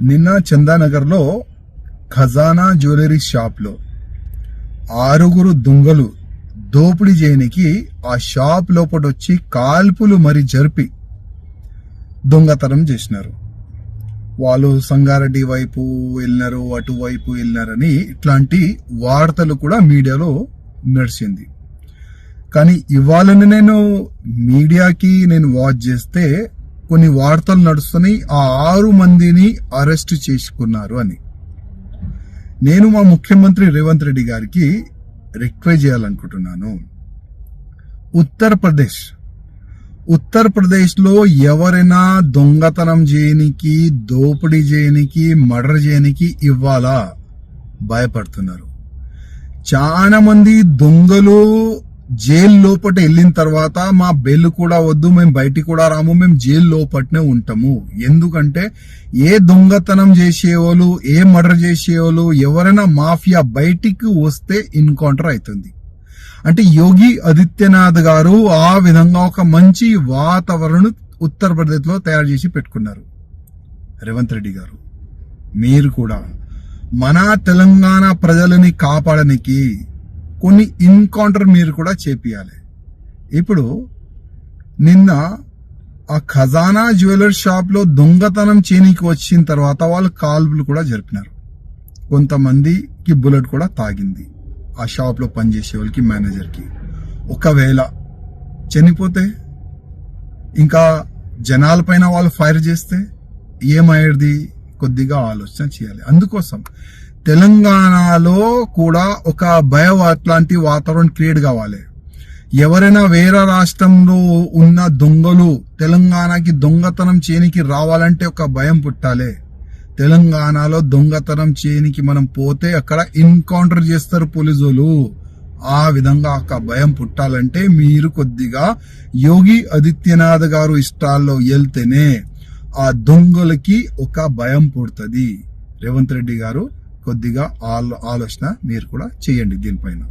నిన్న చందానగర్ లో ఖజానా జ్యువెలరీ షాప్ లో 6 దొంగలు దోపిడీ చేయనికి ఆ షాప్ లోపటొచ్చి కాల్పులు మరి జరిపి దొంగతనం చేసినారు. వాళ్ళు సంగారెడ్డి వైపు వెళ్ళినారు, అటువైపు వెళ్ళినారని ఇట్లాంటి వార్తలు కూడా మీడియాలో నడిచింది. కానీ ఇవాళని నేను మీడియాకి వాచ్ చేస్తే కొన్ని వార్తలు నడుస్తున్నాయి, ఆ 6 మందిని అరెస్ట్ చేసుకున్నారు అని. నేను మా ముఖ్యమంత్రి రేవంత్ రెడ్డి గారికి రిక్వెస్ట్ చేయాలనుకుంటున్నాను. ఉత్తరప్రదేశ్ లో ఎవరైనా దొంగతనం చేయనికి, దోపిడీ చేయనికి, మర్డర్ చేయనికి ఇవ్వాలా భయపడుతున్నారు. చాలా మంది దొంగలు జైలు లోపట వెళ్ళిన తర్వాత మా బెయిల్ కూడా వద్దు, మేము బయటికి కూడా రాము, మేము జైలు లోపటనే ఉంటాము. ఎందుకంటే ఏ దొంగతనం చేసేవాళ్ళు, ఏ మర్డర్ చేసేవాళ్ళు, ఎవరైనా మాఫియా బయటికి వస్తే ఎన్కౌంటర్ అవుతుంది. అంటే యోగి ఆదిత్యనాథ్ గారు ఆ విధంగా ఒక మంచి వాతావరణం ఉత్తరప్రదేశ్ లో తయారు చేసి పెట్టుకున్నారు. రేవంత్ రెడ్డి గారు, మీరు కూడా మన తెలంగాణ ప్రజలని కాపాడడానికి కొన్ని ఎన్కౌంటర్ మీరు కూడా చేపియాలి. ఇప్పుడు నిన్న ఆ ఖజానా జ్యువెలరీ షాప్ లో దొంగతనం చేయనికి వచ్చిన తర్వాత వాళ్ళు కాల్పులు కూడా జరిపినారు. కొంతమందికి బుల్లెట్ కూడా తాగింది. ఆ షాప్ లో పనిచేసే వాళ్ళకి, మేనేజర్ కి. ఒకవేళ చనిపోతే, ఇంకా జనాల పైన వాళ్ళు ఫైర్ చేస్తే ఏమయ్యేది? కొద్దిగా ఆలోచన చేయాలి. అందుకోసం తెలంగాణలో కూడా ఒక భయం అట్లాంటి వాతావరణం క్రియేట్ కావాలి. ఎవరైనా వేరే రాష్ట్రంలో ఉన్న దొంగలు తెలంగాణకి దొంగతనం చేయనికి రావాలంటే ఒక భయం పుట్టాలి. తెలంగాణలో దొంగతనం చేయనికి మనం పోతే అక్కడ ఎన్కౌంటర్ చేస్తారు పోలీసులు. ఆ విధంగా ఒక భయం పుట్టాలంటే మీరు కొద్దిగా యోగి ఆదిత్యనాథ్ గారు ఇష్టాల్లో వెళ్తేనే ఆ దొంగలకి ఒక భయం పుడుతుంది. రేవంత్ రెడ్డి గారు కొద్దిగా ఆలోచన మీరు కూడా చేయండి దీనిపైన.